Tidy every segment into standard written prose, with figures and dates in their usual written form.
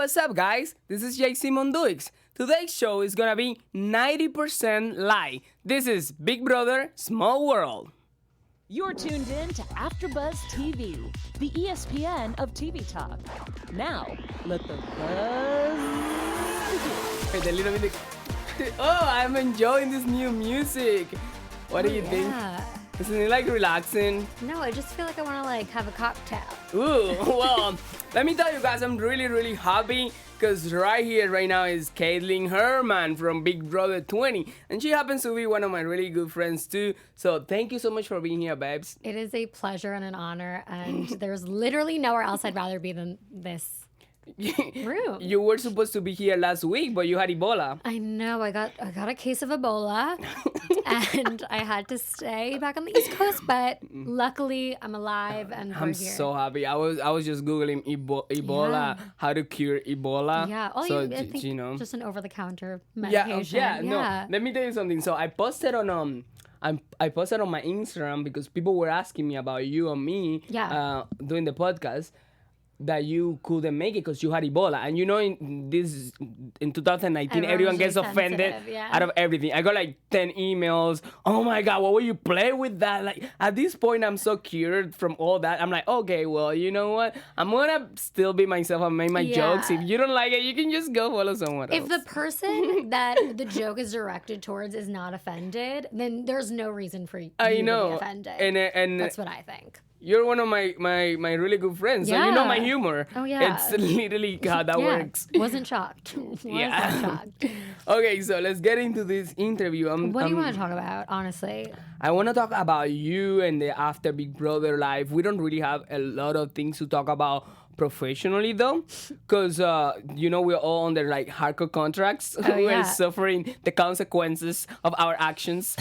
what's up, guys? This is JC Mounduix. Today's show is gonna be 90% lie. This is Big Brother, Small World. You're tuned in to AfterBuzz TV, the ESPN of TV talk. Now, let the buzz begin. Wait, a little bit. Oh, I'm enjoying this new music. What do you think? Isn't it like relaxing? No, I just feel like I want to have a cocktail. Ooh, well, let me tell you guys, I'm really happy because right here, right now is Kaitlyn Herman from Big Brother 20. And she happens to be one of my really good friends too. So thank you so much for being here, babes. It is a pleasure and an honor. And there's literally nowhere else I'd rather be than this room. You were supposed to be here last week, but you had Ebola. I know. I got a case of Ebola. And I had to stay back on the East Coast, but luckily I'm alive and we're I'm here. so happy. I was just Googling Ebola, how to cure Ebola. Yeah. So, I think you know. just an over-the-counter medication. No. Let me tell you something. So I posted on I posted on my Instagram because people were asking me about you and me doing the podcast, that you couldn't make it because you had Ebola. And you know, in 2019, everyone gets offended out of everything. I got like 10 emails. Oh my God, why would you play with that? Like, at this point, I'm so cured from all that. I'm like, okay, well, you know what? I'm gonna still be myself and make my jokes. If you don't like it, you can just go follow someone else. If the person that the joke is directed towards is not offended, then there's no reason for you to be offended. And that's what I think. You're one of my really good friends, so you know my humor. Oh, yeah. It's literally how that works. Wasn't shocked. Shocked. Okay, so let's get into this interview. What do you want to talk about, honestly? I want to talk about you and the After Big Brother life. We don't really have a lot of things to talk about professionally, though, because, we're all under, like, hardcore contracts. We're suffering the consequences of our actions.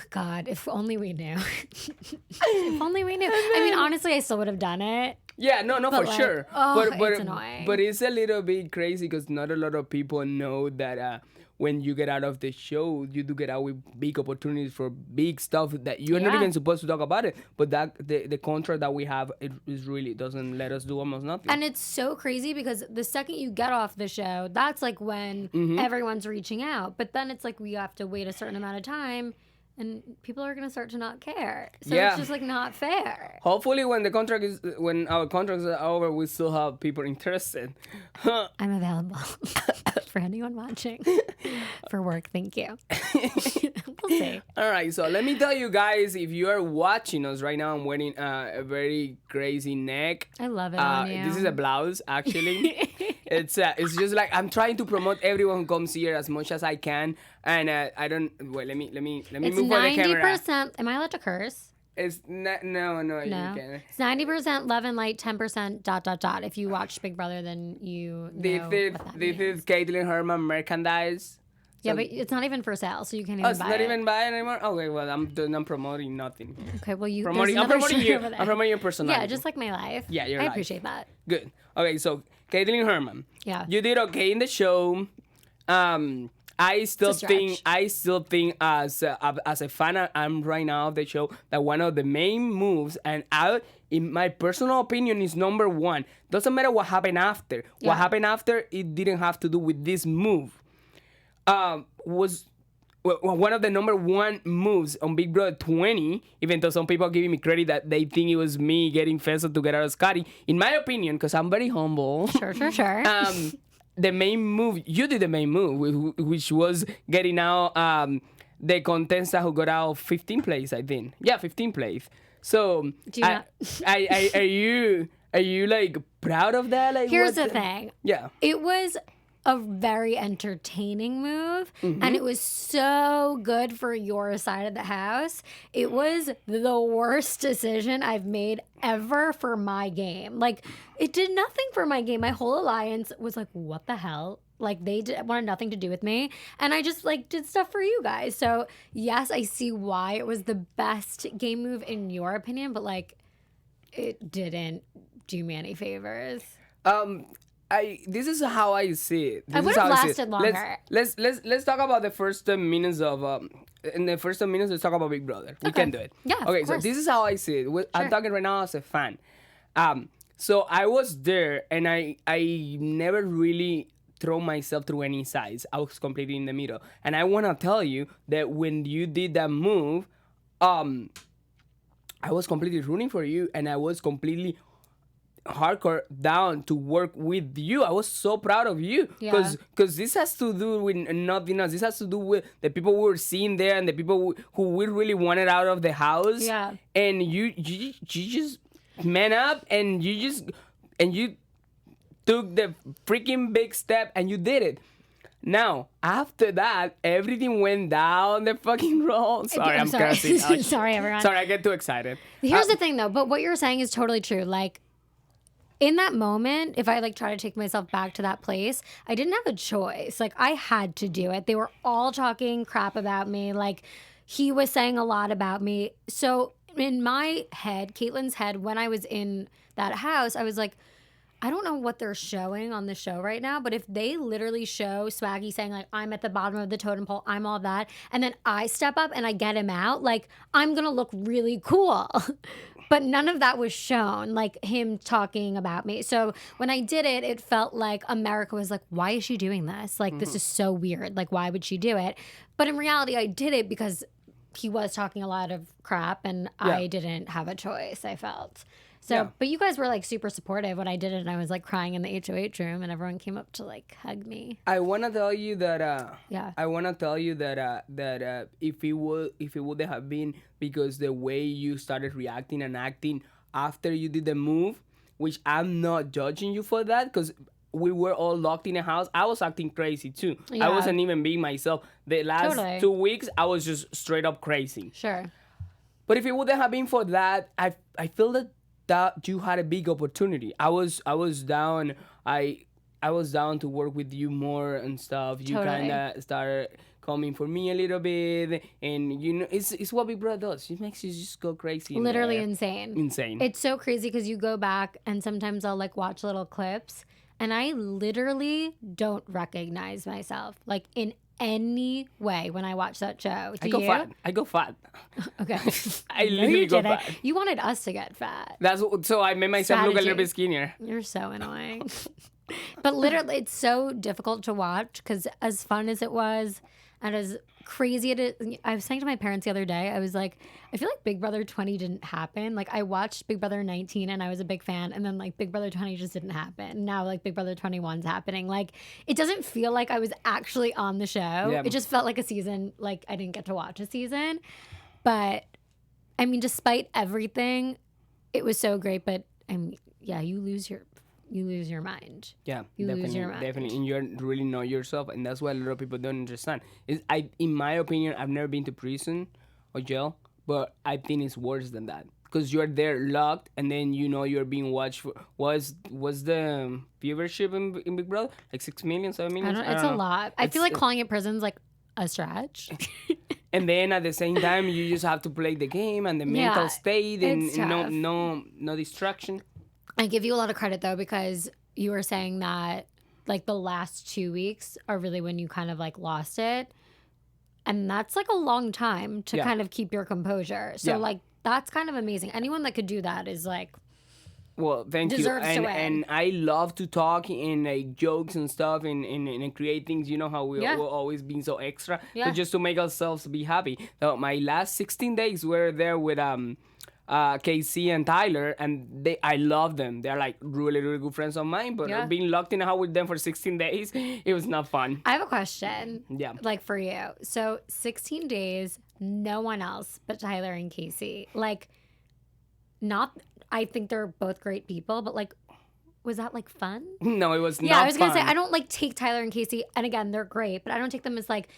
God, if only we knew. If only we knew. I mean, honestly, I still would have done it. Yeah, no, for sure. It's annoying. But it's a little bit crazy because not a lot of people know that when you get out of the show, you do get out with big opportunities for big stuff that you're not even supposed to talk about it. But that the contract that we have, it is really doesn't let us do almost nothing. And it's so crazy because the second you get off the show, that's like when everyone's reaching out. But then it's like we have to wait a certain amount of time. And people are gonna start to not care, so it's just like not fair. Hopefully, when our contracts are over, we still have people interested. I'm available for anyone watching for work. Thank you. We'll see. All right, so let me tell you guys, if you are watching us right now, I'm wearing a very crazy neck. I love it on you. This is a blouse, actually. It's just like I'm trying to promote everyone who comes here as much as I can, and I don't. Wait, let me move for the camera. 90%. Am I allowed to curse? It's no, you can't. It's 90% love and light, 10%. If you watch Big Brother, then you know This is Kaitlyn Herman merchandise. Yeah, but it's not even for sale, so you can't even buy it. It's not even buy it anymore? Okay, well, I'm promoting nothing. Okay, well, I'm promoting you. I'm promoting your personality. Yeah, just like my life. Yeah, your life. I appreciate that. Good. Okay, so Kaitlyn Herman. Yeah. You did okay in the show. I still think as a fan, I'm right now of the show, that one of the main moves, and in my personal opinion, is number one. Doesn't matter what happened after. Yeah. What happened after, it didn't have to do with this move. Was one of the number one moves on Big Brother 20, even though some people are giving me credit that they think it was me getting Fessa to get out of Scotty. In my opinion, because I'm very humble. Sure. The main move, you did the main move, which was getting out the contestant who got out 15th place, I think. Yeah, 15th place. So, are you like proud of that? Like, here's the thing. Yeah. It was a very entertaining move, and it was so good for your side of the house. It was the worst decision I've made ever for my game. Like, it did nothing for my game. My whole alliance was like, what the hell? Like, they wanted nothing to do with me, and I just like did stuff for you guys. So yes, I see why it was the best game move in your opinion, but like, it didn't do me any favors. This is how I see it. I would have lasted longer. Let's talk about the first 10 minutes of in the first 10 minutes. Let's talk about Big Brother. We can do it. Yeah. Okay. Of course. So this is how I see it. I'm talking right now as a fan. So I was there, and I never really throw myself through any sides. I was completely in the middle. And I want to tell you that when you did that move, I was completely rooting for you, and I was completely hardcore down to work with you. I was so proud of you because this has to do with nothing else. This has to do with the people we were seeing there and the people who we really wanted out of the house. Yeah. And you just man up, and you took the freaking big step, and you did it. Now, after that, everything went down the fucking road. Sorry, I'm cursing. Sorry, everyone. Sorry, I get too excited. Here's the thing, though. But what you're saying is totally true. Like, in that moment, if I like try to take myself back to that place, I didn't have a choice. Like, I had to do it. They were all talking crap about me. Like, he was saying a lot about me. So in my head, Kaitlyn's head, when I was in that house, I was like, I don't know what they're showing on the show right now, but if they literally show Swaggy saying, like, I'm at the bottom of the totem pole, I'm all that, and then I step up and I get him out, like, I'm going to look really cool. But none of that was shown, like him talking about me. So when I did it, it felt like America was like, why is she doing this? Like, this is so weird. Like, why would she do it? But in reality, I did it because he was talking a lot of crap, and I didn't have a choice, I felt. So, but you guys were like super supportive when I did it, and I was like crying in the HOH room, and everyone came up to like hug me. I want to tell you that. I want to tell you that if it would have been because the way you started reacting and acting after you did the move, which I'm not judging you for that, because we were all locked in a house. I was acting crazy too. I wasn't even being myself. The last 2 weeks, I was just straight up crazy. Sure. But if it wouldn't have been for that, I feel that you had a big opportunity. I was down. I was down to work with you more and stuff. You kind of started coming for me a little bit, and you know, it's what Big Brother does. It makes you just go crazy. Literally insane. Insane. It's so crazy because you go back, and sometimes I'll like watch little clips, and I literally don't recognize myself like in any way when I watch that show. I go fat. Okay. I literally go fat. You wanted us to get fat. So I made myself look a little bit skinnier. You're so annoying. But literally, it's so difficult to watch because as fun as it was and as crazy it is, I was saying to my parents the other day, I was like, I feel like Big Brother 20 didn't happen. Like, I watched Big Brother 19 and I was a big fan, and then like Big Brother 20 just didn't happen. Now like Big Brother 21's happening. Like, it doesn't feel like I was actually on the show. Yeah. It just felt like a season, like I didn't get to watch a season. But I mean, despite everything, it was so great. But I mean, yeah, you lose your mind. Yeah, you lose your mind. Definitely, and you really know yourself, and that's what a lot of people don't understand. In my opinion, I've never been to prison or jail, but I think it's worse than that because you're there locked, and then you know you're being watched. Was the viewership in Big Brother like 6 million, 7 million? It's a lot. I feel like calling it prison's like a stretch. And then at the same time, you just have to play the game and the mental state, and no distraction. I give you a lot of credit though, because you were saying that like the last 2 weeks are really when you kind of like lost it. And that's like a long time to kind of keep your composure. So like that's kind of amazing. Anyone that could do that is like, well, thank you. Deserves to win. And I love to talk in like jokes and stuff and create things. You know how we're always being so extra. So just to make ourselves be happy. So my last 16 days were there with Casey and Tyler, and I love them. They're like really, really good friends of mine, but being locked in a house with them for 16 days, it was not fun. I have a question. Yeah. Like for you. So 16 days, no one else but Tyler and Casey. Like, I think they're both great people, but like, was that like fun? No, it was not Yeah, I was going fun. to say, I don't like take Tyler and Casey, and again, they're great, but I don't take them as like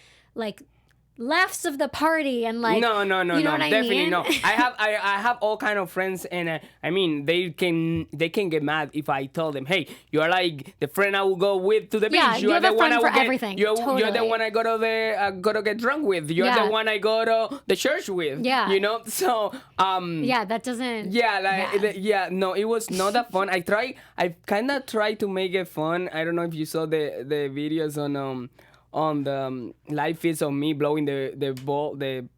laughs of the party and like no, you know what I definitely mean? no. I have all kind of friends, and I mean they can get mad if I tell them, hey, you're like the friend I will go with to the beach. Yeah, you have a friend for everything. You're Totally. the one I go to get drunk with. You're the one I go to the church with. Yeah, you know. So that doesn't. Yeah, no, it was not that fun. I kind of tried to make it fun. I don't know if you saw the videos on the live feeds of me blowing the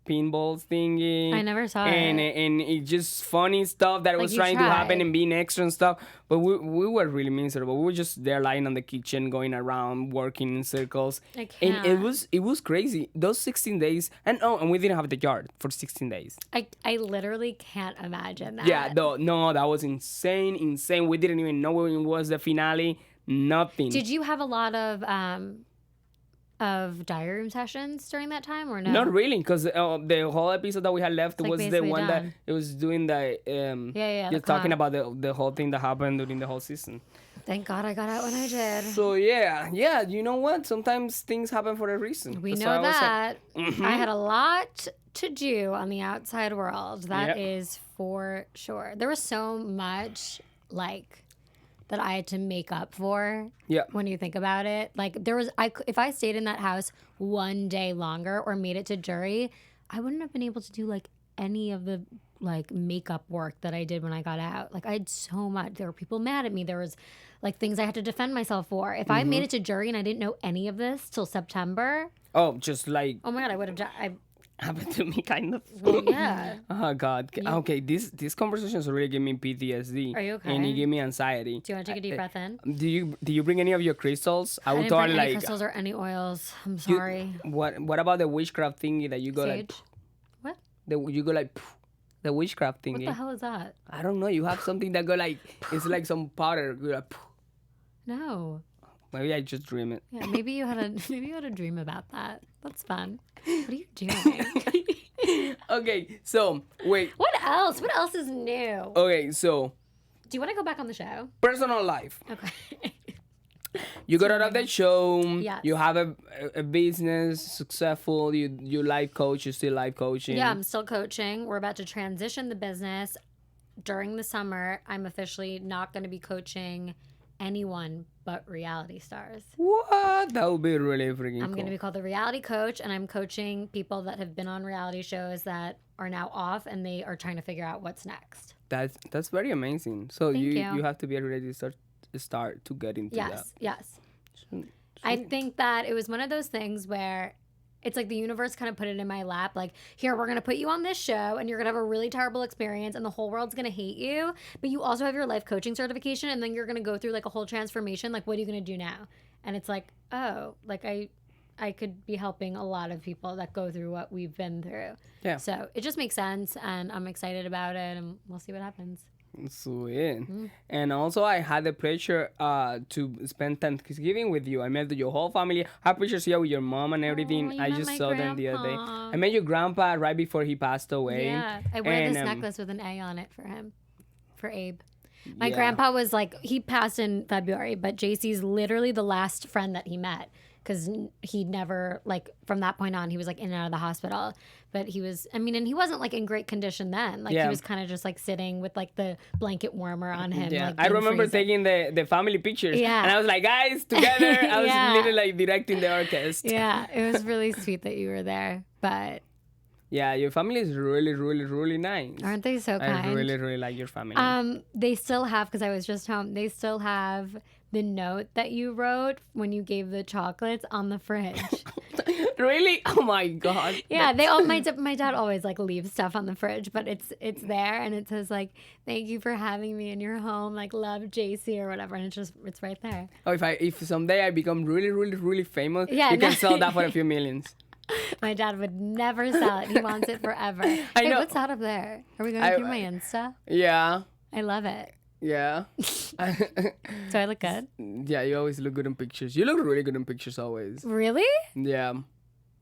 pinballs thingy. I never saw and it. And it's just funny stuff that Like, was you trying to happen tried. and being extra and stuff. But we were really miserable. We were just there lying on the kitchen, going around, working in circles. I And can't. it was crazy. Those 16 days, and we didn't have the yard for 16 days. I literally can't imagine that. Yeah, no, that was insane. We didn't even know when it was the finale. Nothing. Did you have a lot of diary room sessions during that time or no? Not really, because the whole episode that we had left like was the basically one that done. it was doing the Yeah, you're the talking con. about the whole thing that happened during the whole season. Thank God I got out when I did. So yeah, you know what? Sometimes things happen for a reason. We That's know what I that. was I had a lot to do on the outside world. That Yep. is for sure. There was so much like that I had to make up for. Yeah. When you think about it, like there was, if I stayed in that house one day longer or made it to jury, I wouldn't have been able to do like any of the like makeup work that I did when I got out. Like I had so much. There were people mad at me. There was like things I had to defend myself for. If I made it to jury and I didn't know any of this till September, Oh, just like oh my God, I would have died. happened to me, kind of. Well, yeah. Oh God. Okay, this conversation is really giving me PTSD. Are you okay? And it gave me anxiety. Do you want to take a deep breath in? Do you bring any of your crystals? I I would didn't bring totally any like. crystals or any oils. I'm you- sorry. What about the witchcraft thingy that you go like? Sage? What? You go like the witchcraft What thingy. the hell is that? I don't know. You have something that go like it's like some powder. Go like, No. maybe I just dream it. Yeah, maybe you had a dream about that. That's fun. What are you doing? Okay, so wait. What else? What else is new? Okay, so Do you want to go back on the show? personal life. Okay. You got out of the show. Yes. You have a business, successful. You life coach. You still life coaching. Yeah, I'm still coaching. We're about to transition the business. During the summer, I'm officially not going to be coaching anyone but reality stars. What? That would be really freaking I'm cool. going to be called the reality coach, and I'm coaching people that have been on reality shows that are now off, and they are trying to figure out what's next. That's very amazing. So Thank you you. have to be ready to start to get into that. Yes. I think that it was one of those things where it's like the universe kind of put it in my lap. Like, here, we're going to put you on this show and you're going to have a really terrible experience and the whole world's going to hate you. But you also have your life coaching certification and then you're going to go through like a whole transformation. Like, what are you going to do now? And it's like, oh, like I could be helping a lot of people that go through what we've been through. Yeah. So it just makes sense and I'm excited about it and we'll see what happens. Sweet. And also, I had the pleasure to spend Thanksgiving with you. I met your whole family. I have pictures here with your mom and everything. you I met just my saw them the other day. grandpa. I met your grandpa right before he passed away. Yeah, I wear this And, necklace with an A on it for him, for Abe. My Yeah. grandpa was like, he passed in February, but JC's literally the last friend that he met because he never, like, from that point on, he was like in and out of the hospital. But he was, I mean, and he wasn't like in great condition then. Like, Yeah. he was kind of just like sitting with like the blanket warmer on him. Yeah, like, I in remember freezing. taking the family pictures. Yeah. And I was like, guys, together. I was Yeah. literally like directing the orchestra. Yeah, it was really sweet that you were there. But Yeah, your family is really, really, really nice. aren't they so kind? I really, really like your family. They still have, because I was just home, they still have the note that you wrote when you gave the chocolates on the fridge. Really? Oh my God. Yeah, they all my dad always like leaves stuff on the fridge, but it's there and it says like, thank you for having me in your home, like love JC or whatever, and it's right there. Oh, if someday I become really, really, really famous, Yeah, you can no. sell that for a few millions. My dad would never sell it. He wants it forever. I Hey, know. what's that up there? Are we going through my Insta? Yeah. I love it. Yeah. Do I look good? Yeah, you always look good in pictures. You look really good in pictures always. Really? Yeah.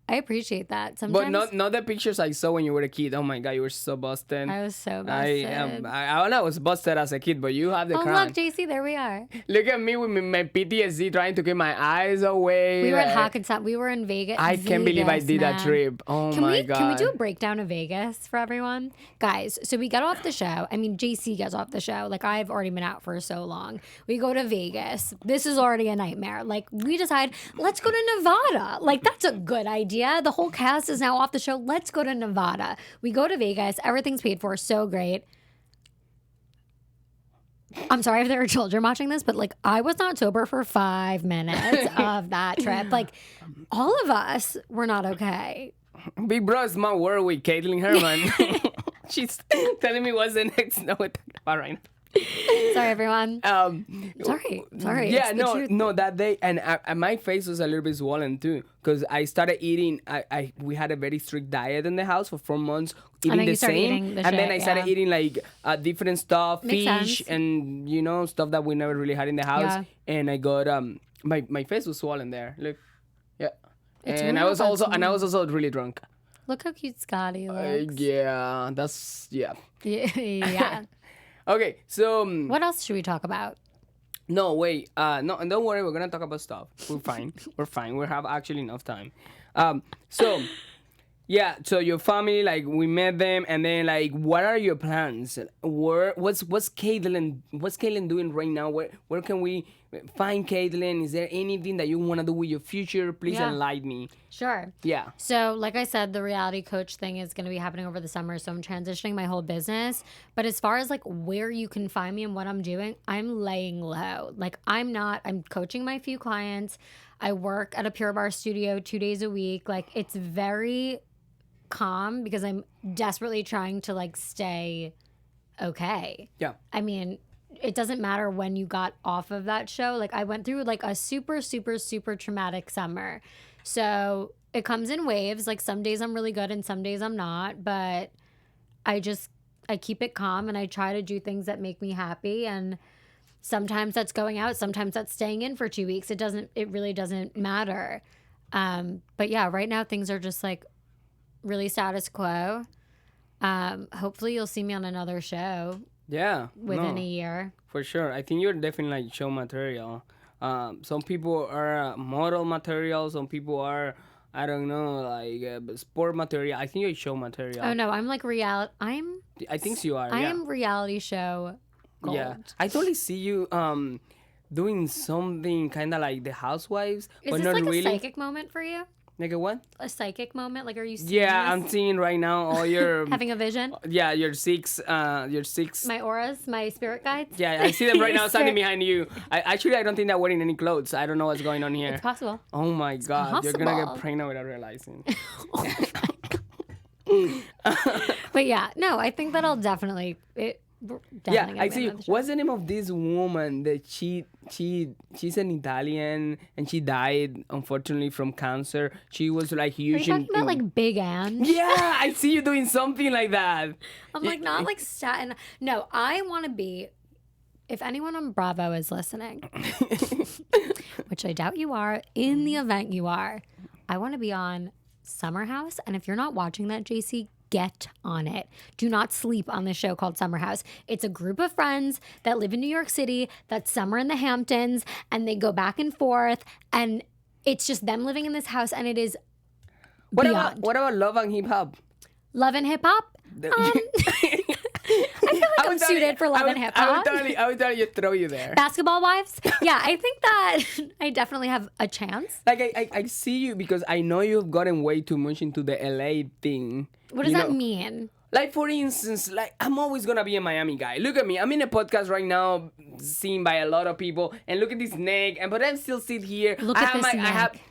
I appreciate that. Sometimes But not the pictures I saw when you were a kid. Oh my God, you were so busted. I was so I busted. I know I was busted as a kid, but you have the Oh, crown. look, JC, there we are. Look at me with my PTSD trying to get my eyes away. We were at Hackensack. We were in Vegas. I can't believe I did that man. trip. Oh my God. Can we do a breakdown of Vegas for everyone? Guys, so we get off the show. I mean, JC gets off the show. Like, I've already been out for so long. We go to Vegas. This is already a nightmare. Like, we decide, let's go to Nevada. Like, that's a good idea. The whole cast is now off the show. Let's go to Nevada. We go to Vegas. Everything's paid for. So great. I'm sorry if there are children watching this, but like I was not sober for 5 minutes of that trip. Like all of us were not okay. Big Bro is my word with Kaitlyn Herman. She's telling me what's the next no we're talking about right now. Sorry, everyone. Sorry. Yeah, It's the truth. no. That day, and my face was a little bit swollen too, because I started eating. We had a very strict diet in the house for 4 months, eating the same, and then I started eating like different stuff, Makes fish, sense. and stuff that we never really had in the house. Yeah. And I got my face was swollen there. Look, yeah, It's and really I was not also bad. really drunk. Look how cute Scotty looks. Yeah, that's yeah. Yeah. Okay, so What else should we talk about? no, wait. No, and don't worry. We're gonna talk about stuff. We're fine. We're fine. We have actually enough time. So yeah. So your family, like, we met them, and then like, what are your plans? What's Kaitlyn doing right now? Where can we find Kaitlyn? Is there anything that you wanna do with your future? Please Yeah. enlighten me. Sure. Yeah. So, like I said, the reality coach thing is going to be happening over the summer. So, I'm transitioning my whole business. But as far as like where you can find me and what I'm doing, I'm laying low. Like, I'm coaching my few clients. I work at a Pure Barre studio 2 days a week. Like, it's very calm because I'm desperately trying to like stay okay. Yeah. I mean, it doesn't matter when you got off of that show. Like, I went through like a super, super, super traumatic summer. So it comes in waves. Like, some days I'm really good and some days I'm not. But I keep it calm and I try to do things that make me happy. And sometimes that's going out. Sometimes that's staying in for 2 weeks. It really doesn't matter. But yeah, right now things are just like really status quo. Hopefully you'll see me on another show. Yeah. Within a year. For sure. I think you're definitely like show material. Some people are model material. Some people are, I don't know, like sport material. I think you're show material. Oh no, I'm like I think you are. I yeah. am reality show gold. Yeah. I totally see you doing something kind of like the Housewives, Is but this not like really. a psychic moment for you? Like a what? A psychic moment? Like, are you seeing Yeah, this? I'm seeing right now all your. Having a vision? Yeah, your six. My auras, my spirit guides? Yeah, I see them right now standing Spirit- behind you. I don't think they're wearing any clothes. I don't know what's going on here. It's possible. Oh my God, you're gonna get possible. pregnant without realizing. But yeah, no, I think that I'll definitely. Yeah, I see. What's the name of this woman that she's an Italian and she died unfortunately from cancer. She was like Are huge. you talking about like Big Ange? Yeah, I see you doing something like that. I'm like not like statin. No, I want to be. If anyone on Bravo is listening, which I doubt you are, in the event you are, I want to be on Summer House. And if you're not watching that, JC, get on it. Do not sleep on this show called Summer House. It's a group of friends that live in New York City that summer in the Hamptons, and they go back and forth, and it's just them living in this house, and it is What beyond. about Love and Hip Hop? Love and hip hop. I feel like I'm suited for Love and hip hop. I would totally throw you there. Basketball wives. Yeah, I think that I definitely have a chance. Like I see you because I know you've gotten way too much into the LA thing. What does You that know? mean? Like, for instance, like, I'm always gonna be a Miami guy. Look at me. I'm in a podcast right now, seen by a lot of people, and look at this neck. But I'm still sit here. Look at this neck.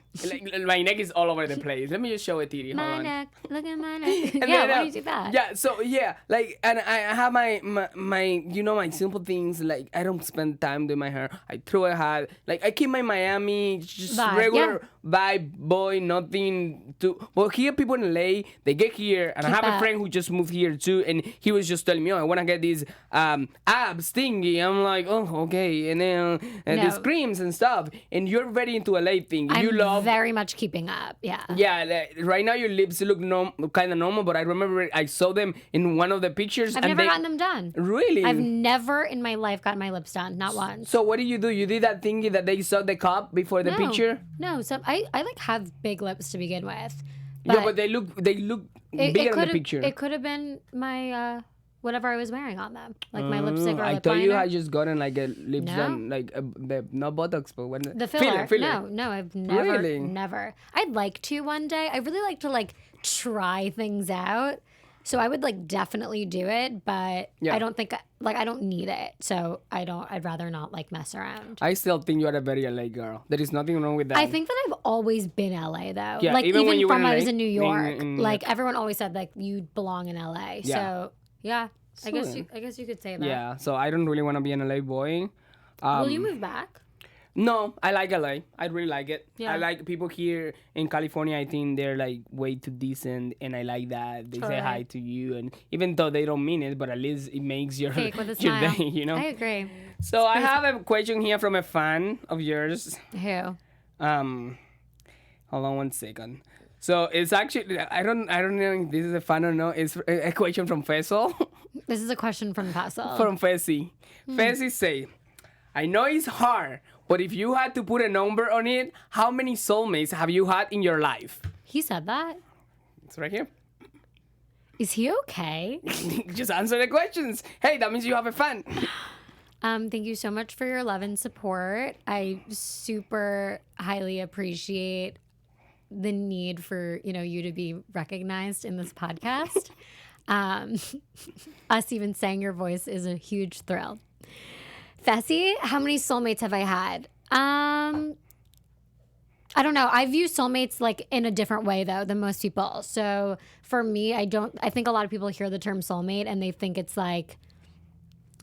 My neck is all over the place. Let me just show it to you. Hold My on. neck. Look at my neck. And Yeah, then, why do you do that? Yeah, so yeah, like, and I have my my simple things. Like, I don't spend time doing my hair. I throw a hat. Like, I keep my Miami just Vibe, regular vibe boy. Nothing to. Well, here people in LA, they get here, and I have a up. friend who just moved here too, and he was just telling me, oh, I want to get these abs thingy. I'm like, oh, okay, and then these creams and stuff. And you're very into LA thing. I'm You love. very much keeping up. Yeah. Yeah, right now your lips look kind of normal, but I remember I saw them in one of the pictures. I've and never gotten them done. Really? I've never in my life gotten my lips done. Not once. So what did you do? You did that thingy that they saw the cup before the No. picture? No, so I like have big lips to begin with. Yeah, but they look bigger in the picture. It could have been my whatever I was wearing on them, like my lipstick or I lip thought liner. you had just gotten like a lips No. done, like the not Botox, but when The filler. filler. No, I've never, Really? never. I'd like to one day. I really like to like try things out. So I would like definitely do it, but I don't think I don't need it. So I'd rather not like mess around. I still think you are a very LA girl. There is nothing wrong with that. I think that I've always been LA though. Yeah, like even when you from were in I was LA, in New York. in like everyone always said like you belong in LA. Yeah. So yeah. I guess you could say that. Yeah, so I don't really want to be an LA boy. Will you move back? No, I like LA. I really like it. Yeah. I like people here in California. I think they're like way too decent, and I like that they say hi to you, and even though they don't mean it, but at least it makes your Cake with a your smile. day. You know. I agree. So I have a question here from a fan of yours. Who? Hold on one second. So it's actually I don't know if this is a fan or no. It's a question from Faisal. This is a question from Faisal. From Fesi. Fesi say, I know it's hard, but if you had to put a number on it, how many soulmates have you had in your life? He said that. It's right here. Is he okay? Just answer the questions. Hey, that means you have a fan. Thank you so much for your love and support. I super highly appreciate the need for you to be recognized in this podcast. Us even saying your voice is a huge thrill. Fessy, how many soulmates have I had? I don't know. I view soulmates like in a different way though than most people. So for me, I think a lot of people hear the term soulmate and they think it's like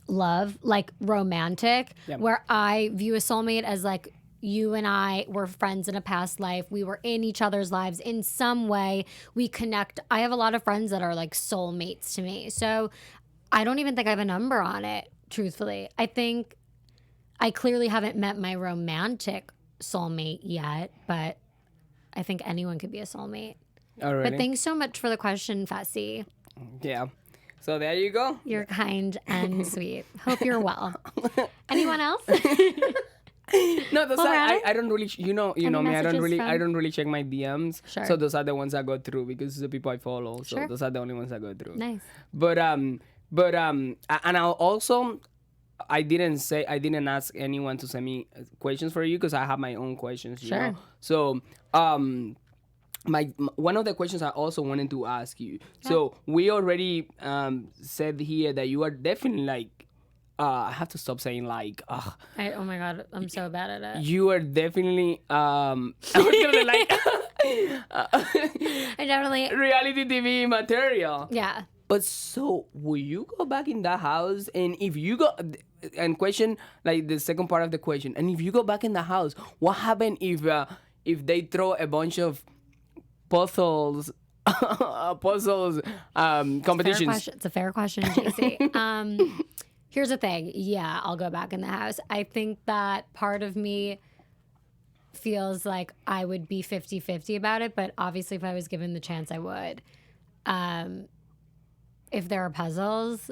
love, like romantic, where I view a soulmate as like you and I were friends in a past life. We were in each other's lives in some way. We connect. I have a lot of friends that are like soulmates to me. So I don't even think I have a number on it, truthfully. I think I clearly haven't met my romantic soulmate yet, but I think anyone could be a soulmate. Oh, really? But thanks so much for the question, Fessy. Yeah. So there you go. You're kind and sweet. Hope you're well. Anyone else? No, those I don't really you know me. I don't really check my DMs. Sure. So those are the ones I go through because the people I follow. So Sure. those are the only ones I go through. Nice. But and I'll also I didn't ask anyone to send me questions for you because I have my own questions. You Sure. know? So my one of the questions I also wanted to ask you. Yeah. So we already said here that you are definitely like. I have to stop saying like. Oh my god, I'm so bad at it. You are definitely I was gonna like. I definitely reality TV material. Yeah. But so, will you go back in that house? And if you go, and question like the second part of the question, and if you go back in the house, what happened if they throw a bunch of puzzles competitions? It's a fair question, JC. Here's the thing. Yeah, I'll go back in the house. I think that part of me feels like I would be 50-50 about it, but obviously if I was given the chance, I would. If there are puzzles,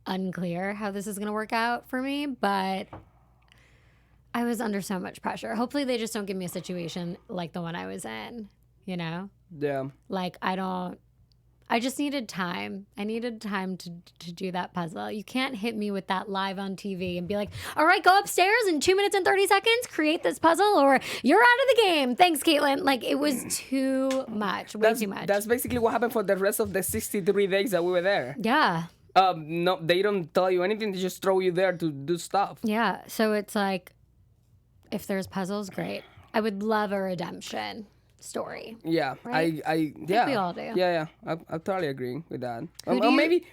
unclear how this is going to work out for me, but I was under so much pressure. Hopefully they just don't give me a situation like the one I was in, you know? Yeah. Like I just needed time. I needed time to do that puzzle. You can't hit me with that live on TV and be like, all right, go upstairs in 2 minutes and 30 seconds, create this puzzle, or you're out of the game. Thanks, Kaitlyn. Like, it was too much, way too much. That's basically what happened for the rest of the 63 days that we were there. Yeah. No, they don't tell you anything. They just throw you there to do stuff. Yeah. So it's like, if there's puzzles, great. I would love a redemption story. Yeah, right? I think we all do. Yeah. I totally agree with that.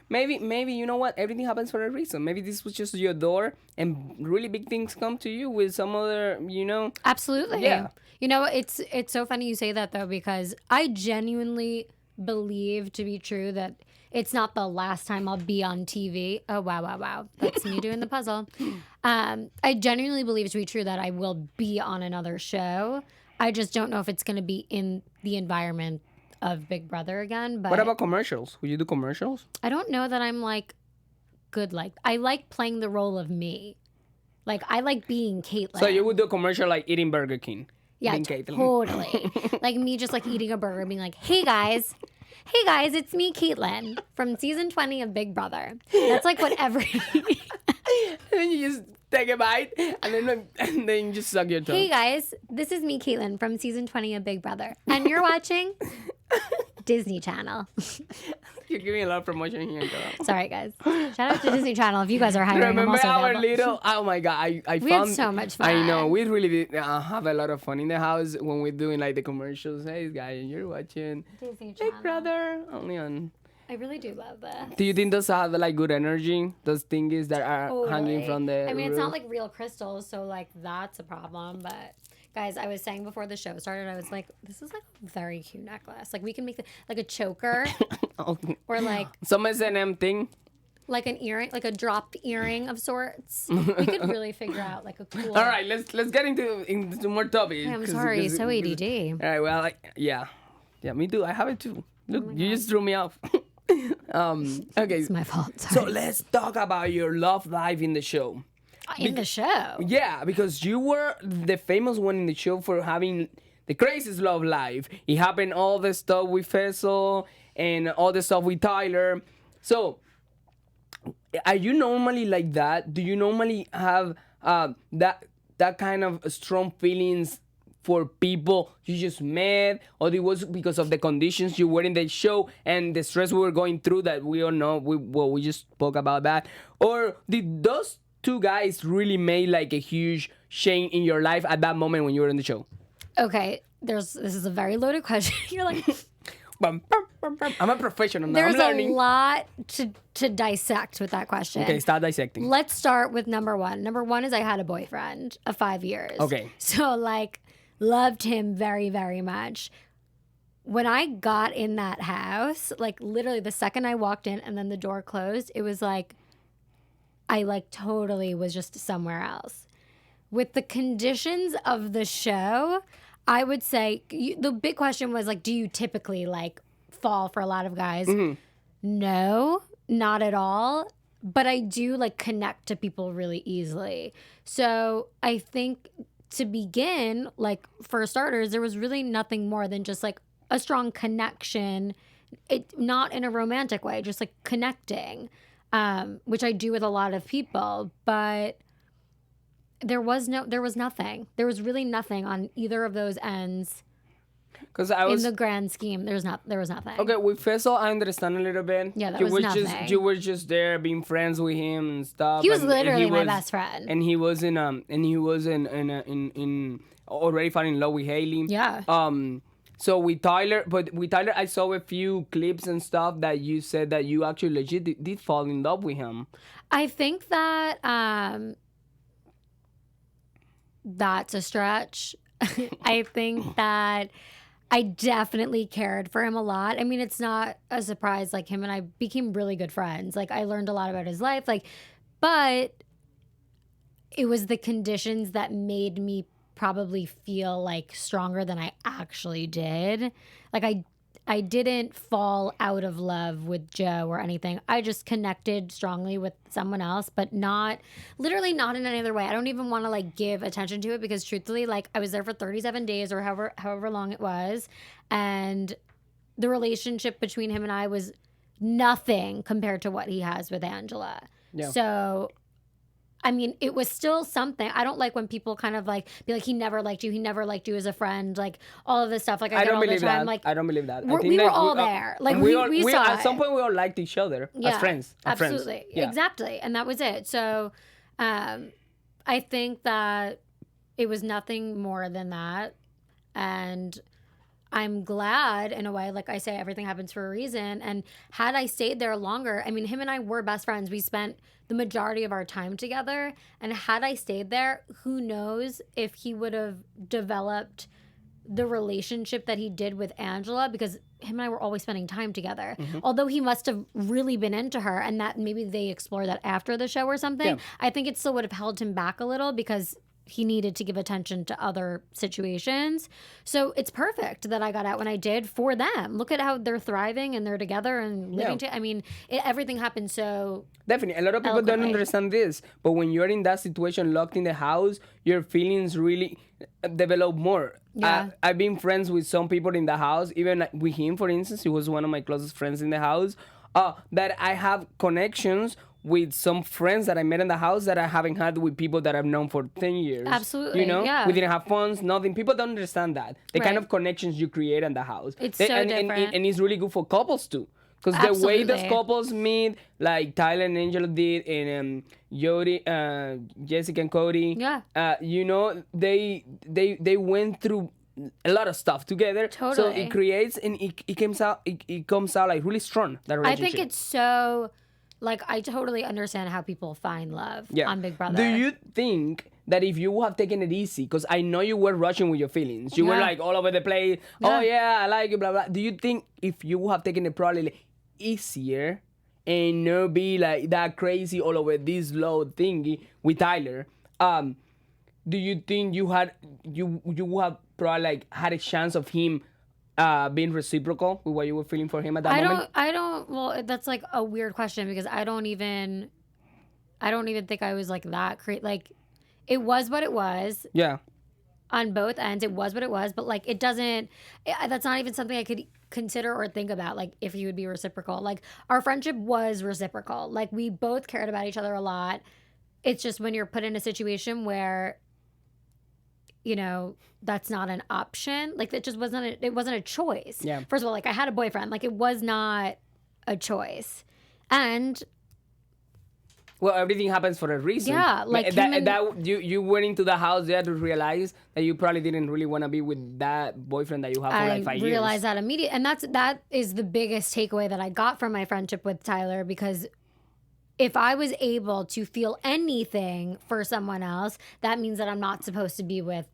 Maybe you know what? Everything happens for a reason. Maybe this was just your door, and really big things come to you with some other, you know. Absolutely. Yeah. You know, it's so funny you say that though, because I genuinely believe to be true that it's not the last time I'll be on TV. Oh, wow. That's me doing the puzzle. I genuinely believe to be true that I will be on another show. I just don't know if it's going to be in the environment of Big Brother again. But what about commercials? Will you do commercials? I don't know that I'm like good. Like I like playing the role of me. Like I like being Kaitlyn. So you would do a commercial like eating Burger King. Yeah, totally. Like me just like eating a burger, being like, hey guys, it's me, Kaitlyn, from season 20 of Big Brother. That's like what every... And then you just take a bite, and then you just suck your tongue. Hey guys, this is me, Kaitlyn, from season 20 of Big Brother. And you're watching Disney Channel. You're giving a lot of promotion here, girl. Sorry, guys. Shout out to Disney Channel if you guys are hiring. Remember our available. little? Oh my god! We had so much fun. I know we really did have a lot of fun in the house when we're doing like the commercials. Hey guys, you're watching Disney Channel. Big Brother only on. I really do love that. Do you think those have like good energy? Those things that are hanging from the. I mean, it's roof? not like real crystals, so like that's a problem. But guys, I was saying before the show started, I was like, this is like a very cute necklace. Like we can make like a choker, or like some S&M thing. Like an earring, like a dropped earring of sorts. We could really figure out like a cool. All right, let's get into more topics. I'm sorry, so ADD. All right, well, yeah, me too. I have it too. Look, you just threw me off. Okay, It's my fault. so Sorry. let's talk about your love life in the show. In the show. Yeah, because you were the famous one in the show for having the craziest love life. It happened all the stuff with Faisal and all the stuff with Tyler. So, are you normally like that? Do you normally have that kind of strong feelings for people you just met, or it was because of the conditions you were in the show and the stress we were going through that we all know? We just spoke about that. Or did those two guys really make like a huge change in your life at that moment when you were in the show? Okay, this is a very loaded question. You're like, I'm a professional now. there's I'm a learning. lot to dissect with that question. Okay, start dissecting. Let's start with number one. Number one is I had a boyfriend of 5 years. Okay. So like, loved him very, very much. When I got in that house, like literally the second I walked in and then the door closed, it was like, I like totally was just somewhere else. With the conditions of the show, I would say the big question was like, do you typically like fall for a lot of guys? Mm-hmm. No, not at all. But I do like connect to people really easily. So I think to begin, like for starters, there was really nothing more than just like a strong connection. It not in a romantic way, just like connecting, which I do with a lot of people. But there was nothing. There was really nothing on either of those ends. Because I was in the grand scheme, there was nothing. okay with Faisal. I understand a little bit. Yeah, that you was were nothing. you were just there being friends with him and stuff. He was and literally he my was- best friend. And he was in already falling in love with Haley. Yeah. So with Tyler, I saw a few clips and stuff that you said that you actually legit did fall in love with him. I think that that's a stretch. I think that I definitely cared for him a lot. I mean, it's not a surprise. Like him and I became really good friends. Like I learned a lot about his life. Like, but it was the conditions that made me probably feel like stronger than I actually did. Like I didn't fall out of love with Joe or anything. I just connected strongly with someone else, but literally not in any other way. I don't even want to like give attention to it because truthfully, like I was there for 37 days or however long it was. And the relationship between him and I was nothing compared to what he has with Angela. Yeah. So I mean, it was still something. I don't like when people kind of like be like, he never liked you as a friend, like all of this stuff. Like I get don't all the believe time. that. Like I don't believe that. we were all there. Like we saw at it. some point we all liked each other as friends. As friends. Absolutely. Yeah. Exactly. And that was it. So I think that it was nothing more than that. And I'm glad in a way, like I say, everything happens for a reason. And had I stayed there longer, I mean, him and I were best friends. We spent the majority of our time together. And had I stayed there, who knows if he would have developed the relationship that he did with Angela, because him and I were always spending time together. Mm-hmm. Although he must have really been into her, and that maybe they explore that after the show or something. Yeah. I think it still would have held him back a little because he needed to give attention to other situations. So it's perfect that I got out when I did for them. Look at how they're thriving and they're together and living. Yeah. I mean, everything happened so. Definitely. A lot of people don't Eloquently. understand this, but when you're in that situation, locked in the house, your feelings really develop more. Yeah. I've been friends with some people in the house, even with him, for instance. He was one of my closest friends in the house, that I have connections with some friends that I met in the house that I haven't had with people that I've known for 10 years. Absolutely, You know? yeah. We didn't have phones, nothing. People don't understand that. The kind of connections you create in the house. It's so different. And it's really good for couples too. Because the way those Absolutely. couples meet, like Tyler and Angela did, and Jody, Jessica and Cody, you know, they went through a lot of stuff together. Totally. So it creates and it comes out like really strong, that I relationship. think it's so, like, I totally understand how people find love on Big Brother. Do you think that if you have taken it easy, because I know you were rushing with your feelings, you were like all over the place, oh yeah, I like you, blah, blah. Do you think if you have taken it probably easier and not be like that crazy all over this low thingy with Tyler, do you think you have probably like had a chance of him being reciprocal with what you were feeling for him at that moment? Well, that's like a weird question because I don't even think I was like that like it was what it was. Yeah. On both ends, it was what it was, but like that's not even something I could consider or think about, like if he would be reciprocal. Like our friendship was reciprocal. Like we both cared about each other a lot. It's just when you're put in a situation where, you know, that's not an option. Like it just wasn't a choice. Yeah. First of all, like I had a boyfriend. Like it was not a choice. And well, everything happens for a reason. Yeah, like you went into the house there to realize that you probably didn't really want to be with that boyfriend that you have for like 5 years. I realized that immediately, and that is the biggest takeaway that I got from my friendship with Tyler, because if I was able to feel anything for someone else, that means that I'm not supposed to be with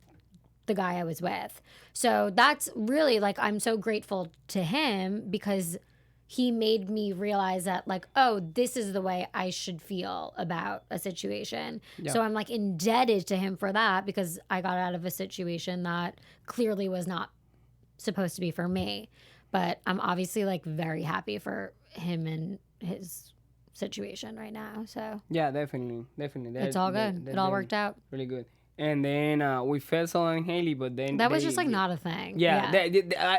the guy I was with. So that's really like, I'm so grateful to him because he made me realize that like, oh, this is the way I should feel about a situation. Yeah. So I'm like indebted to him for that because I got out of a situation that clearly was not supposed to be for me. But I'm obviously like very happy for him and his situation right now. So yeah, definitely. It's all good. It all worked out. Really good. And then we felt so on Haley, but then that was just like not a thing. Yeah.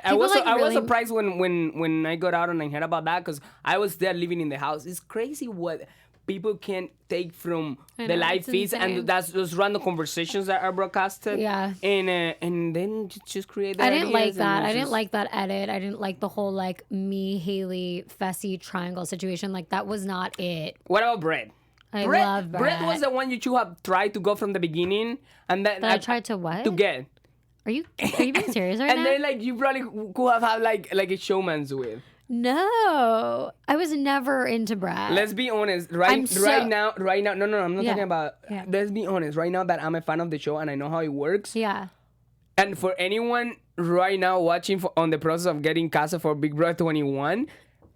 I was surprised when I got out and I heard about that because I was there living in the house. It's crazy what people can take from the live feeds, and that's those random conversations that are broadcasted. Yeah. And then just create that. I didn't like that. I didn't like that edit. I didn't like the whole like me, Haley, Fessy triangle situation. Like that was not it. What about Brett? I love Brett. Brett was the one you two have tried to go from the beginning, and that I tried to what? To get. Are you being serious right now? And then like you probably could have had like a showman's with. No, I was never into Brett. Let's be honest. Right now. No, I'm not talking about. Yeah. Let's be honest. Right now that I'm a fan of the show and I know how it works. Yeah. And for anyone right now watching on the process of getting casted for Big Brother 21.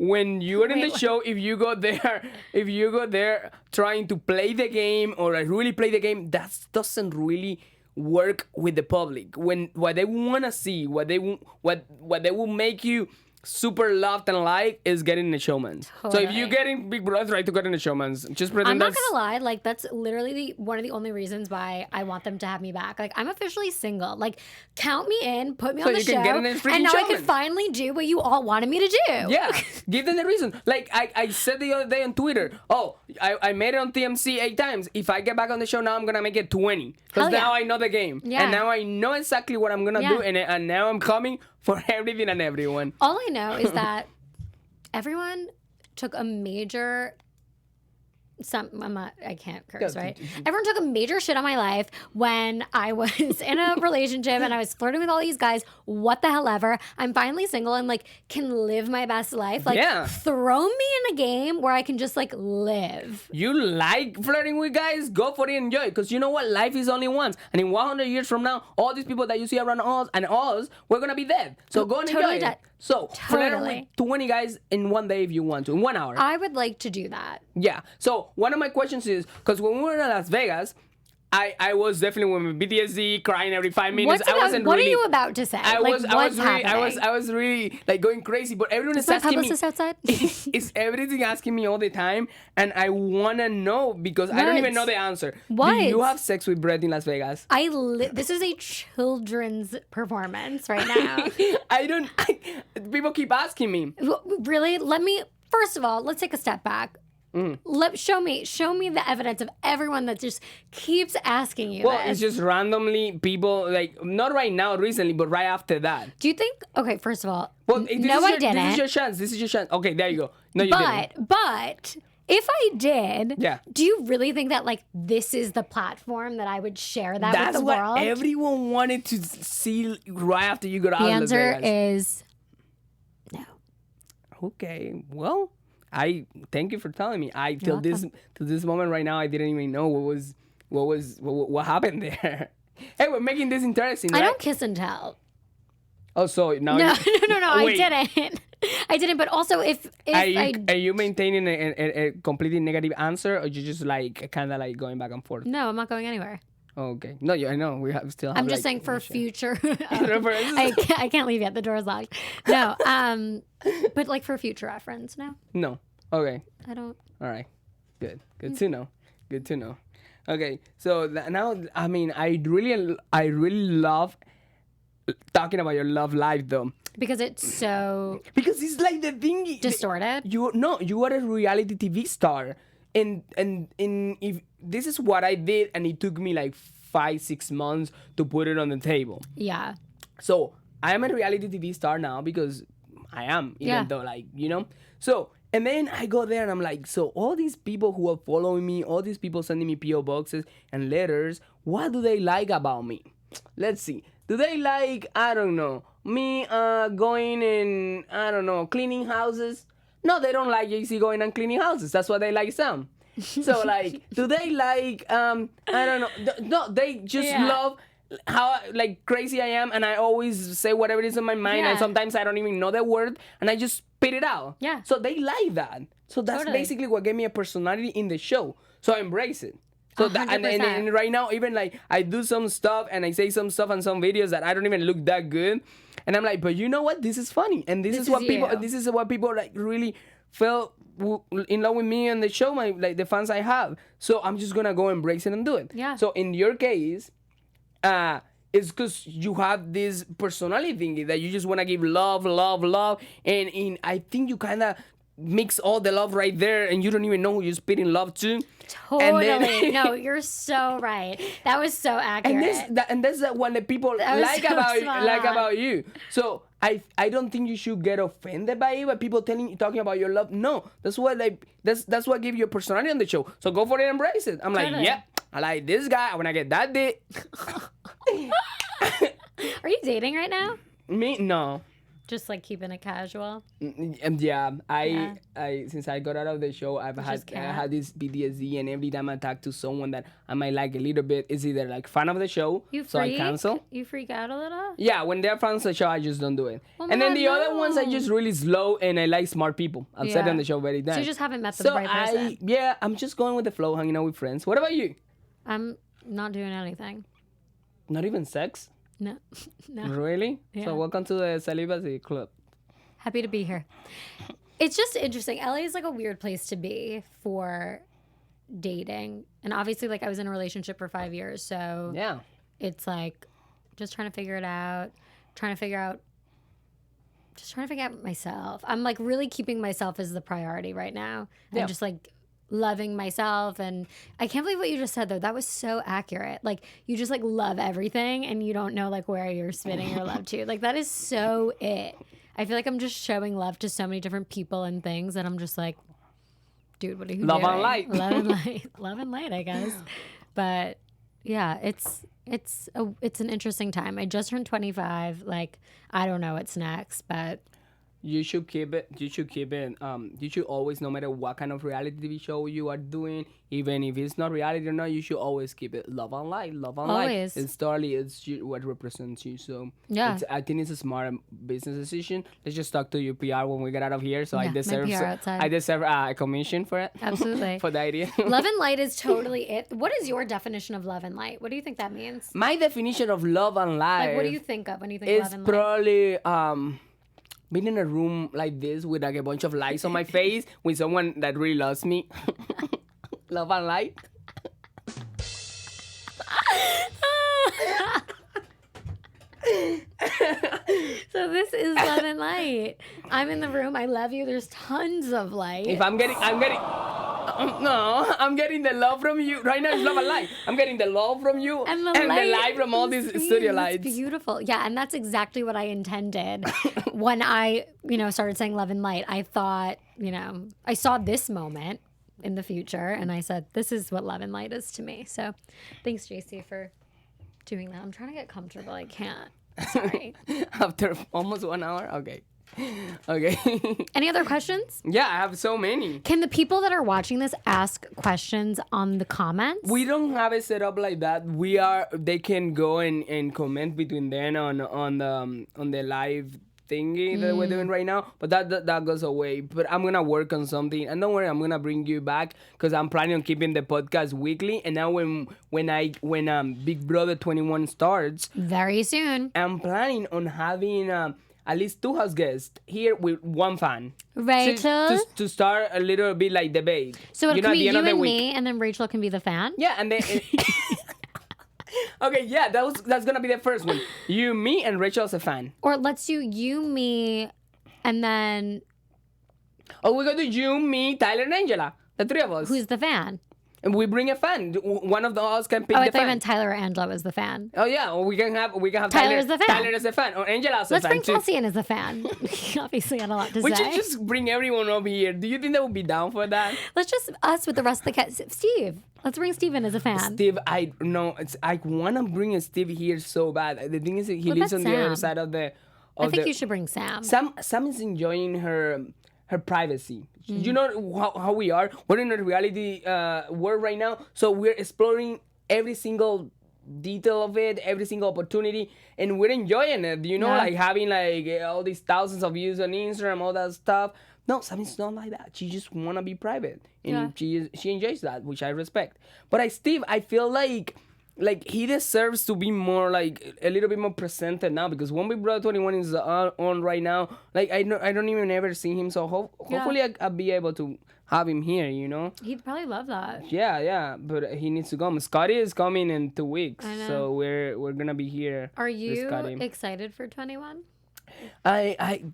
When you're in the show, if you go there trying to play the game or really play the game, that doesn't really work with the public. When what they want to see, what they will make you super loved and like is getting the showman's. Totally. So if you're getting Big Brother, try to get in the showman's. Just pretend. I'm not gonna lie, like that's literally one of the only reasons why I want them to have me back. Like I'm officially single. Like count me in, put me on the show, and now I can finally do what you all wanted me to do. Yeah, give them the reason. Like I said the other day on Twitter. Oh, I made it on TMC 8 times. If I get back on the show now, I'm gonna make it 20 because now I know the game, and now I know exactly what I'm gonna do, and now I'm coming for everything and everyone. All I know is that everyone took a major... I can't curse, right? Everyone took a major shit on my life when I was in a relationship and I was flirting with all these guys. What the hell ever. I'm finally single and like can live my best life. Like throw me in a game where I can just like live. You like flirting with guys? Go for it and enjoy. Because you know what? Life is only once. And in 100 years from now, all these people that you see around us, we're going to be dead. So go and enjoy it. So flirt with 20 guys in one day if you want to, in 1 hour. I would like to do that. Yeah. So one of my questions is, because when we were in Las Vegas, I was definitely with PTSD, crying every 5 minutes. What are you about to say? I was really like going crazy, but everyone is asking me. Outside? Is everything asking me all the time, and I wanna know because I don't even know the answer. What? Do you have sex with Brett in Las Vegas? This is a children's performance right now. People keep asking me. Really? First of all, let's take a step back. Show me the evidence of everyone that just keeps asking you Well, this. it's just randomly people, like, not right now, recently, but right after that. Do you think, okay, first of all, Well, no, I didn't. This is your chance. This is your chance. Okay, there you go. No, you didn't. But if I did, Yeah. do you really think that, like, this is the platform that I would share that That's with the what world? everyone wanted to see right after you got out The of Las answer Vegas. is no. Okay, well, I thank you for telling me. Till this moment right now, I didn't even know what happened there. Hey, we're making this interesting, right? I don't kiss and tell. Oh, so now No, Wait. I didn't. I didn't. But also, if are you maintaining a completely negative answer, or you just like kind of like going back and forth? no, I'm not going anywhere. Okay, no, I know we still have. I'm just like, saying for future. references. I can't leave yet. The door's locked. No. But like for future reference, no. No. Okay. I don't. All right. Good. Good to know. Good to know. Okay. So now, I mean, I really love talking about your love life, though. Because it's so Because it's like the thing. distorted. You are a reality TV star, and if this is what I did, and it took me like 5-6 months to put it on the table. Yeah. So I am a reality TV star now because I am, even though, like, you know. So, and then I go there and I'm like, so all these people who are following me, all these people sending me PO boxes and letters, what do they like about me? Let's see. Do they like, I don't know, me going and, I don't know, cleaning houses? No, they don't like JC going and cleaning houses. That's what they like Sam. So, like, do they like, I don't know. No, they just love how, like, crazy I am, and I always say whatever is in my mind, and sometimes I don't even know the word, and I just spit it out. Yeah. So they like that. So that's basically what gave me a personality in the show. So I embrace it. So that, and right now, even like I do some stuff and I say some stuff on some videos that I don't even look that good, and I'm like, but you know what? This is funny, and this is what people like really felt in love with me and the show, the fans I have. So I'm just gonna go embrace it and do it. Yeah. So in your case, it's because you have this personality thing that you just want to give love, and I think you kind of mix all the love right there, and you don't even know who you're spitting love to. Totally. No, you're so right. That was so accurate. And that's what the people like about you. So I don't think you should get offended by it, by people talking about your love. No, that's what give you a personality on the show. So go for it, embrace it. I'm like, yeah, I like this guy. I wanna get that dick. Are you dating right now? Me? No. Just like keeping it casual. Yeah, I since I got out of the show, I had this PTSD, and every time I talk to someone that I might like a little bit, it's either like fan of the show, so I cancel. You freak out a little? Yeah, when they're fans of the show, I just don't do it. And then the other ones, I just really slow, and I like smart people. I've said on the show very nice. So you just haven't met the right person. I'm just going with the flow, hanging out with friends. What about you? I'm not doing anything. Not even sex? No. Really? Yeah. So welcome to the celibacy club. Happy to be here. It's just interesting. LA is like a weird place to be for dating. And obviously, like, I was in a relationship for 5 years. So yeah, it's like just trying to figure it out, trying to figure out myself. I'm like really keeping myself as the priority right now. Yeah. I'm just like loving myself. And I can't believe what you just said, though. That was so accurate. Like, you just like love everything and you don't know like where you're spinning your love to. Like, that is so it. I feel like I'm just showing love to so many different people and things that I'm just like, dude, what are you doing? Love and light. Love and light. Love and light, I guess. But yeah, it's an interesting time. I just turned 25. Like, I don't know what's next, but you should keep it. You should always, no matter what kind of reality TV show you are doing, even if it's not reality or not, you should always keep it love and light. Always. It's totally, it's what represents you. So yeah, I think it's a smart business decision. Let's just talk to your PR when we get out of here. So I deserve a commission for it. Absolutely. For the idea. Love and light is totally it. What is your definition of love and light? What do you think that means? My definition of love and light. Like, what do you think of when you think of love and light? It's probably being in a room like this with like a bunch of lights on my face with someone that really loves me. Love and light. So this is love and light. I'm in the room. I love you. There's tons of light. If I'm getting No, I'm getting the love from you. Right now it's love and light. I'm getting the love from you and the light from all these studio lights. It's beautiful. Yeah, and that's exactly what I intended when I, started saying love and light. I thought, I saw this moment in the future and I said, this is what love and light is to me. So thanks, JC, for doing that. I'm trying to get comfortable. I can't. Sorry. After almost 1 hour? Okay. Any other questions? Yeah, I have so many. Can the people that are watching this ask questions on the comments? We don't have it set up like that. They can go and comment between them on the live thingy that we're doing right now, but that goes away. But I'm gonna work on something, and don't worry, I'm gonna bring you back because I'm planning on keeping the podcast weekly. And now when Big Brother 21 starts very soon, I'm planning on having at least 2 house guests here with 1 fan. Rachel? To start a little bit like debate. So it can be you and me, and then Rachel can be the fan? Yeah, and then... Okay, yeah, that's gonna be the first one. You, me, and Rachel as a fan. Or let's do you, me, and then... Oh, we're gonna do you, me, Tyler, and Angela. The 3 of us. Who's the fan? And we bring a fan. One of us can pick the fan. I thought you meant Tyler or Angela was the fan. Oh yeah, or we can have Tyler as the fan. Tyler as a fan, or Angela as a fan. Let's bring too. Kelsey in as a fan. Obviously, had a lot to We say. should just bring everyone over here. Do you think they would be down for that? Let's just us with the rest of the cast. Steve. Let's bring Steve in as a fan. Steve, I wanna bring Steve here so bad. The thing is, he lives on the other side of the. I think you should bring Sam. Sam is enjoying her privacy. You know how we are. We're in a reality world right now, so we're exploring every single detail of it, every single opportunity, and we're enjoying it. Like having all these thousands of views on Instagram, all that stuff. No, Sammy's not like that. She just wanna be private, and she enjoys that, which I respect. But Steve, I feel like he deserves to be more a little bit more presented now, because when Big Brother 21 is on right now, I don't even ever see him, so hopefully I'll be able to have him here, He'd probably love that. Yeah, but he needs to come. Scotty is coming in 2 weeks, so we're gonna be here. Are you excited for 21?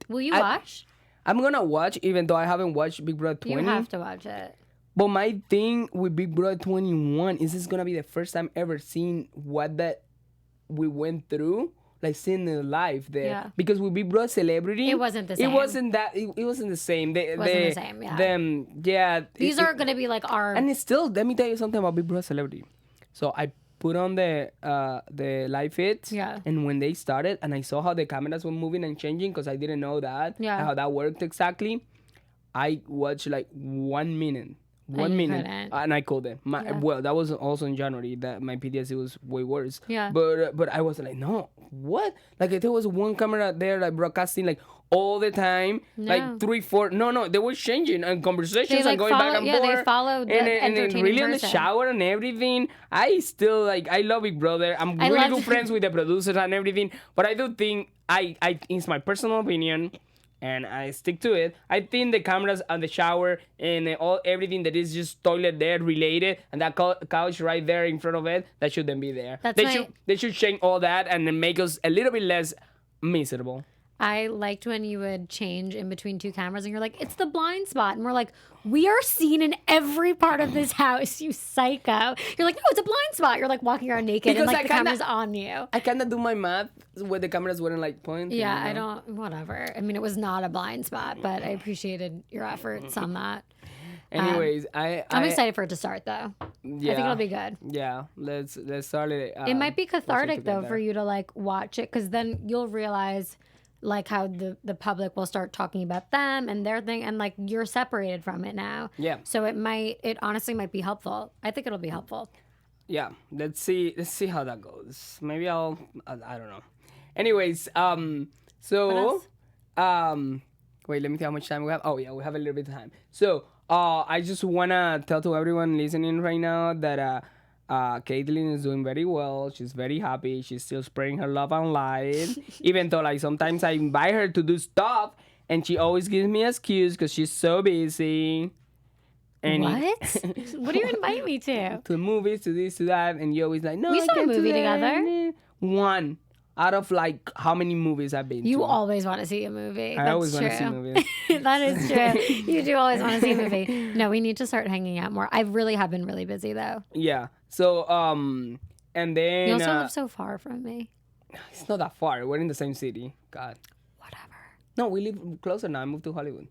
Will you watch? I'm gonna watch, even though I haven't watched Big Brother 20. You have to watch it. But my thing with Big Brother 21 is this gonna be the first time ever seeing what that we went through, seeing it live there. Yeah. Because with Big Brother Celebrity, it wasn't the same. It wasn't the same. It wasn't the same. Yeah. These are gonna be our. And it's still. Let me tell you something about Big Brother Celebrity. So I put on the live feeds. Yeah. And when they started, and I saw how the cameras were moving and changing, because I didn't know that. Yeah. How that worked exactly. I watched 1 minute. 1 minute, and I called them. Well, that was also in January. That my PTSD was way worse. Yeah. But I was like, no, what? There was one camera there, broadcasting all the time, No. 3, 4. No, they were changing and conversations and going back and forth. Yeah, they followed the entertaining really person. in the shower and everything. I still I love Big Brother. I'm really good friends with the producers and everything. But I do think it's my personal opinion, and I stick to it. I think the cameras on the shower and everything that is just toilet there related, and that couch right there in front of it, that shouldn't be there. They should change all that and then make us a little bit less miserable. I liked when you would change in between 2 cameras and you're like, it's the blind spot. And we're like, we are seen in every part of this house, you psycho. You're like, no, it's a blind spot. You're walking around naked because and the camera's on you. I kind of do my math where the cameras weren't pointing. Yeah, I don't, whatever. I mean, it was not a blind spot, but I appreciated your efforts on that. Anyways, I'm excited for it to start though. Yeah, I think it'll be good. Yeah, let's start it. It might be cathartic though for you to watch it, because then you'll realize how the public will start talking about them and their thing, and you're separated from it now. Yeah. So it honestly might be helpful. I think it'll be helpful. Yeah. Let's see how that goes. Maybe I don't know. Anyways, so wait, let me see how much time we have. Oh yeah, we have a little bit of time. So I just wanna tell to everyone listening right now that Kaitlyn is doing very well. She's very happy. She's still spreading her love and light. Even though sometimes I invite her to do stuff and she always gives me an excuse because she's so busy. And what? What do you invite me to? To movies, to this, to that, and you always no. We saw a movie together. One. out of like how many movies I've been to. You always want to see a movie. I always want to see movies. That is true. You do always want to see a movie. No, we need to start hanging out more. I really have been really busy though. Yeah. So and then You also live so far from me. it's not that far. We're in the same city. God. Whatever. No, we live closer now. I moved to Hollywood.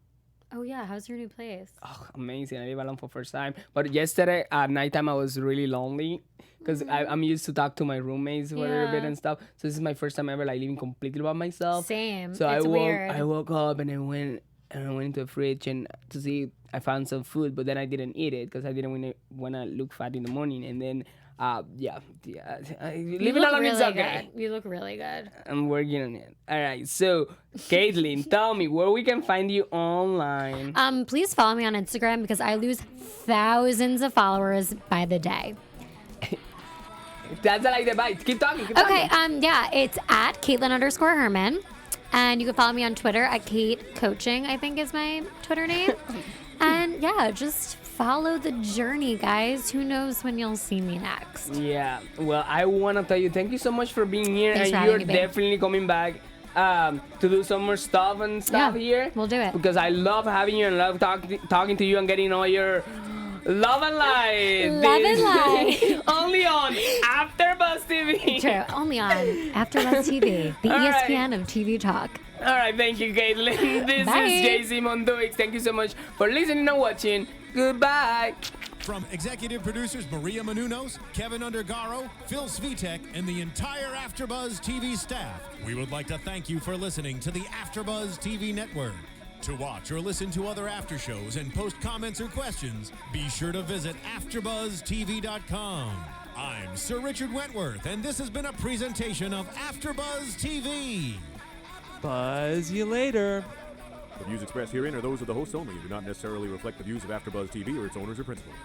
Oh yeah, how's your new place? Oh, amazing. I live alone for first time. But yesterday at nighttime, I was really lonely because I'm used to talk to my roommates for a little bit and stuff. So this is my first time ever like living completely by myself. Same. So it's weird. I woke up and I went into the fridge and to see I found some food, but then I didn't eat it because I didn't want to look fat in the morning. And then living alone is okay. Good. You look really good. I'm working on it. All right. So, Kaitlyn, tell me where we can find you online. Please follow me on Instagram because I lose thousands of followers by the day. That's like the bite. Keep talking. Okay. It's at Kaitlyn_Herman. And you can follow me on Twitter at Kate Coaching, I think is my Twitter name. And yeah, just follow the journey, guys. Who knows when you'll see me next? Yeah. Well, I want to tell you, thank you so much for being here. Thanks and for you're having me, definitely coming back to do some more stuff here. We'll do it. Because I love having you and love talking to you and getting all your love and light. Only on AfterBuzz TV. True. Only on AfterBuzz TV, the ESPN of TV talk. All right, thank you, Kaitlyn. This is JC Mounduix. Thank you so much for listening and watching. Goodbye. From executive producers Maria Menounos, Keven Undergaro, Phil Svitek, and the entire AfterBuzz TV staff, we would like to thank you for listening to the AfterBuzz TV network. To watch or listen to other after shows and post comments or questions, be sure to visit AfterBuzzTV.com. I'm Sir Richard Wentworth, and this has been a presentation of AfterBuzz TV. Buzz you later. The views expressed herein are those of the hosts only and do not necessarily reflect the views of AfterBuzz TV or its owners or principals.